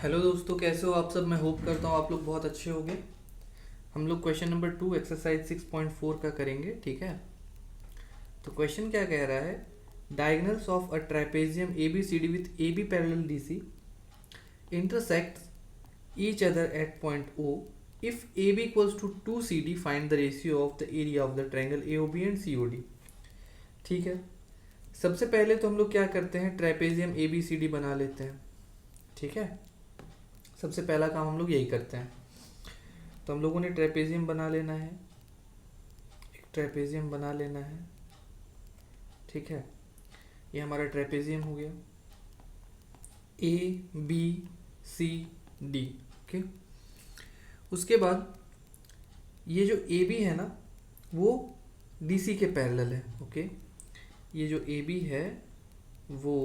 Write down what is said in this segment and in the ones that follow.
Hello दोस्तों, कैसे हो आप सब। मैं होप करता हूँ आप लोग बहुत अच्छे होंगे। हम लोग क्वेश्चन नंबर 2 एक्सरसाइज 6.4 का करेंगे, ठीक है। तो क्वेश्चन क्या कह रहा है, diagonals of a trapezium A B C D with A B parallel D C intersects each other at point O. If AB equals to 2CD, find the ratio of the area of the triangle AOB and COD। ठीक है, सबसे पहले तो हम लोग क्या करते हैं, trapezium A B C D बना लेते हैं, ठीक है। सबसे पहला काम हम लोग यही करते हैं। तो हम लोगों ने ट्रेपेजियम बना लेना है, एक ट्रेपेजियम बना लेना है, ठीक है। ये हमारा ट्रेपेजियम हो गया, A B C D, okay. उसके बाद ये जो ए बी है ना, वो डी सी के पैरेलल है, ओके। ये जो ए बी है वो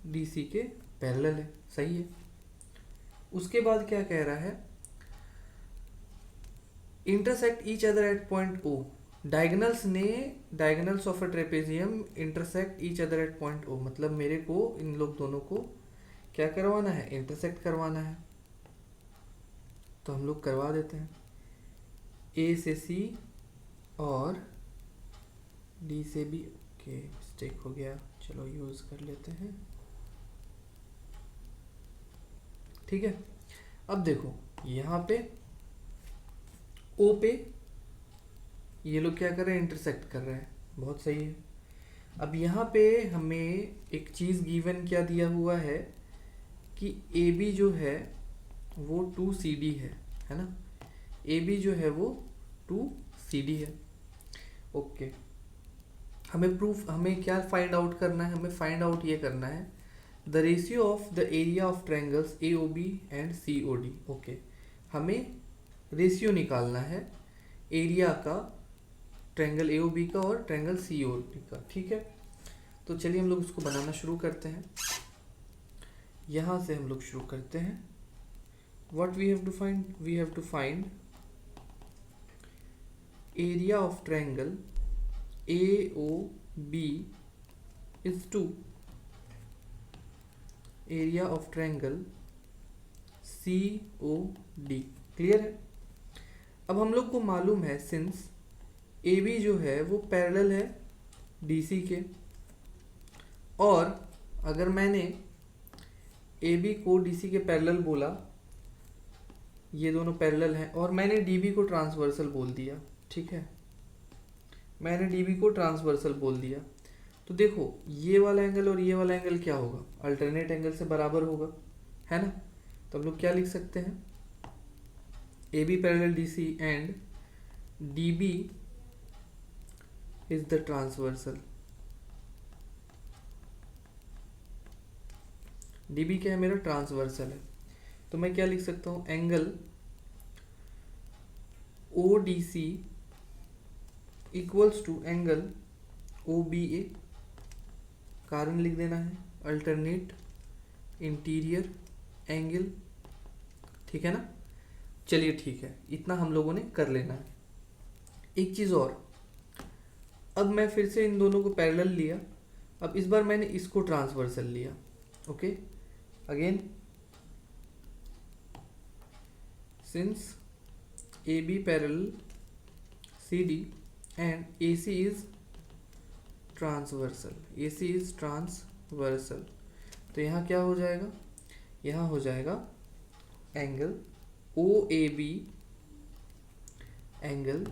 डी सी के पैरेलल है, सही है। उसके बाद क्या कह रहा है, intersect each other at point O. Diagonals of a trapezium intersect each other at point O, मतलब मेरे को इन लोग दोनों को क्या करवाना है, इंटरसेक्ट करवाना है। तो हम लोग करवा देते हैं, ए से सी और डी से बी। ओके, मिस्टेक हो गया, चलो यूज कर लेते हैं, ठीक है। अब देखो यहाँ पे ओ पे ये लोग क्या कर रहे हैं, इंटरसेक्ट कर रहे हैं, बहुत सही है। अब यहाँ पे हमें एक चीज़ गिवन क्या दिया हुआ है कि ए बी जो है वो 2CD है ना। ए बी जो है वो 2CD है, ओके। हमें क्या फाइंड आउट करना है, हमें फाइंड आउट ये करना है the ratio of the area of triangles A O B and C O D, okay. हमें रेशियो निकालना है एरिया का, ट्रायंगल ए ओ बी का और ट्रायंगल सी ओ डी का, ठीक है। तो चलिए हम लोग इसको बनाना शुरू करते हैं। यहाँ से हम लोग शुरू करते हैं। What we have to find, we have to find area of triangle A O B is 2, area of triangle C O D. Clear है। अब हम लोग को मालूम है सिंस ए बी जो है वो पैरेलल है डी सी के, और अगर मैंने ए बी को डी सी के पैरेलल बोला, ये दोनों पैरेलल हैं, और मैंने डी बी को ट्रांसवर्सल बोल दिया, ठीक है। मैंने डी बी को ट्रांसवर्सल बोल दिया, तो देखो ये वाला एंगल और ये वाला एंगल क्या होगा, अल्टरनेट एंगल से बराबर होगा, है ना। तो हम लोग क्या लिख सकते हैं, A B parallel D C and D B is the transversal. D B क्या है, मेरा ट्रांसवर्सल है। तो मैं क्या लिख सकता हूँ, angle O D C equals to angle O B A. कारण लिख देना है, अल्टरनेट इंटीरियर एंगल, ठीक है ना। चलिए ठीक है, इतना हम लोगों ने कर लेना है। एक चीज़ और, अब मैं फिर से इन दोनों को पैरेलल लिया, अब इस बार मैंने इसको ट्रांसवर्सल लिया, okay. Again since A B parallel C D and A C is transversal, A C is transversal, तो यहाँ क्या हो जाएगा, यहाँ हो जाएगा angle O A B, angle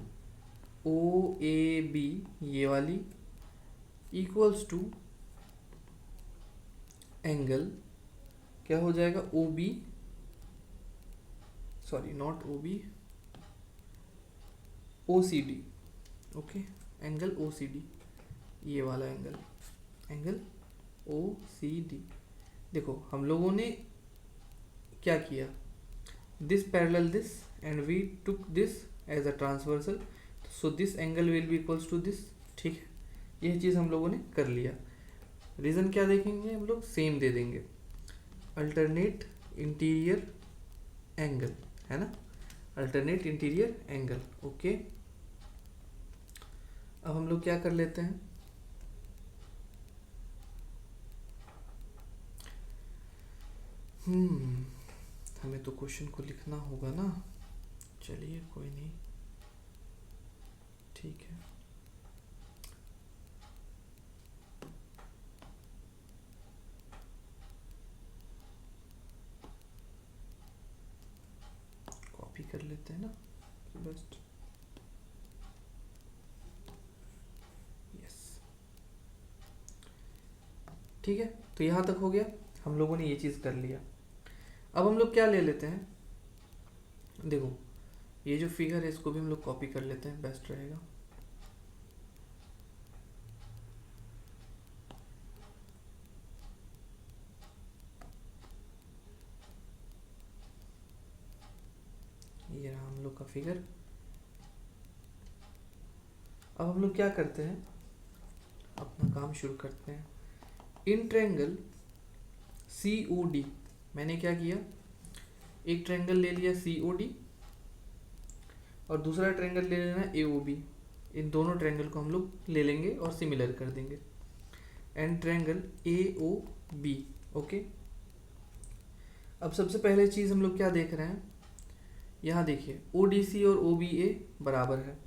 O A B ये वाली इक्वल्स टू एंगल क्या हो जाएगा, O B, sorry not O B, O C D, okay. Angle O C D, ये वाला angle, angle O C D. देखो हम लोगों ने क्या किया, this parallel this and we took this as a transversal, so this angle will be equals to this, ठीक है। यह चीज़ हम लोगों ने कर लिया। रीज़न क्या देखेंगे हम लोग, सेम दे देंगे, अल्टरनेट इंटीरियर एंगल, है ना, अल्टरनेट इंटीरियर एंगल, ओके। अब हम लोग क्या कर लेते हैं, हमें तो क्वेश्चन को लिखना होगा ना, चलिए कोई नहीं, ठीक है। कॉपी कर लेते हैं ना बेस्ट। यस, ठीक है। तो यहाँ तक हो गया, हम लोगों ने ये चीज़ कर लिया। अब हम लोग क्या ले लेते हैं, देखो ये जो फिगर है इसको भी हम लोग कॉपी कर लेते हैं, बेस्ट रहेगा। ये रहा हम लोग का फिगर। अब हम लोग क्या करते हैं, अपना काम शुरू करते हैं। इन ट्रायंगल COD, मैंने क्या किया, एक ट्रायंगल ले लिया COD और दूसरा ट्रायंगल ले लेना AOB। इन दोनों ट्रायंगल को हम लोग ले लेंगे और सिमिलर कर देंगे। And triangle AOB, okay. अब सबसे पहले चीज़ हम लोग क्या देख रहे हैं, यहाँ देखिए ODC और OBA बराबर है,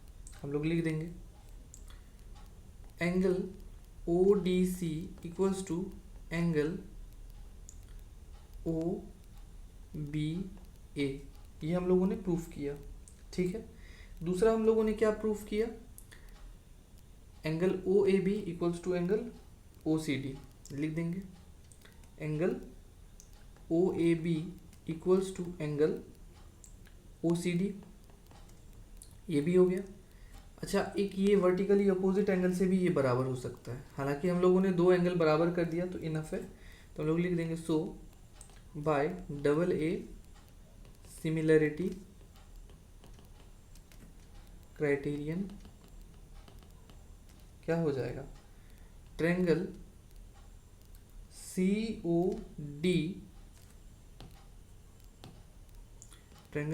हम लोग लिख देंगे angle ODC equals to angle OBA। ये हम लोगों ने प्रूफ किया, ठीक है। दूसरा हम लोगों ने क्या प्रूफ किया, angle OAB equals to angle OCD, लिख देंगे angle OAB equals to angle OCD, ये भी हो गया। अच्छा, एक ये वर्टिकली अपोजिट एंगल से भी ये बराबर हो सकता है, हालांकि हम लोगों ने दो एंगल बराबर कर दिया तो इनफ है, तो हम लोग लिख देंगे so by AA similarity criterion क्या हो जाएगा, triangle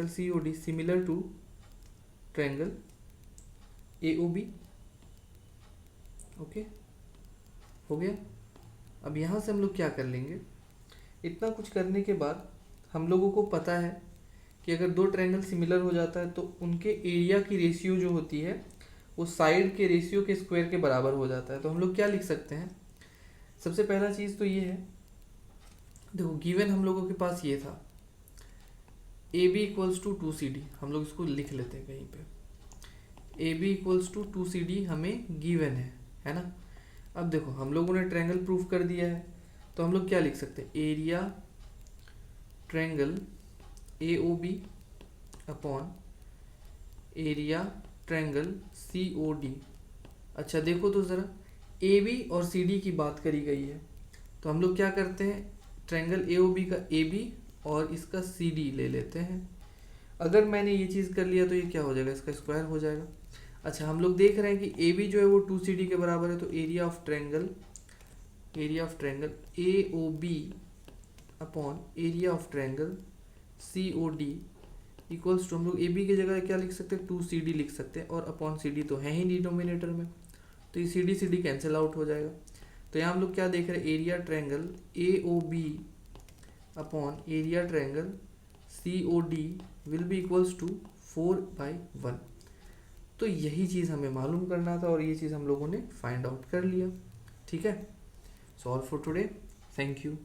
COD similar to triangle AOB, okay, हो गया। अब यहाँ से हम लोग क्या कर लेंगे, इतना कुछ करने के बाद हम लोगों को पता है कि अगर दो ट्रायंगल सिमिलर हो जाता है तो उनके एरिया की रेशियो जो होती है वो साइड के रेशियो के स्क्वायर के बराबर हो जाता है। तो हम लोग क्या लिख सकते हैं, सबसे पहला चीज़ तो ये है, देखो गिवन हम लोगों के पास ये था AB इक्वल्स टू 2CD, हम लोग इसको लिख लेते हैं कहीं पे, AB इक्वल्स टू 2CD हमें गिवन है ना। अब देखो हम लोगों ने ट्रायंगल प्रूफ कर दिया है, तो हम लोग क्या लिख सकते हैं, area triangle AOB upon area triangle COD। अच्छा देखो तो ज़रा, AB और CD की बात करी गई है, तो हम लोग क्या करते हैं, ट्रायंगल AOB का AB और इसका CD ले लेते हैं। अगर मैंने ये चीज़ कर लिया तो ये क्या हो जाएगा, इसका स्क्वायर हो जाएगा। अच्छा, हम लोग देख रहे हैं कि AB जो है वो 2CD के बराबर है, तो area of triangle AOB upon area of triangle COD equals to, हम लोग AB की जगह क्या लिख सकते हैं, 2CD लिख सकते हैं, और अपॉन CD तो है ही डिनोमिनेटर में, तो ये CD कैंसिल आउट हो जाएगा। तो यहाँ हम लोग क्या देख रहे हैं, area triangle AOB upon area triangle COD will be equals to 4/1। तो यही चीज़ हमें मालूम करना था और ये चीज़ हम लोगों ने फाइंड आउट कर लिया, ठीक है। So all for today, thank you.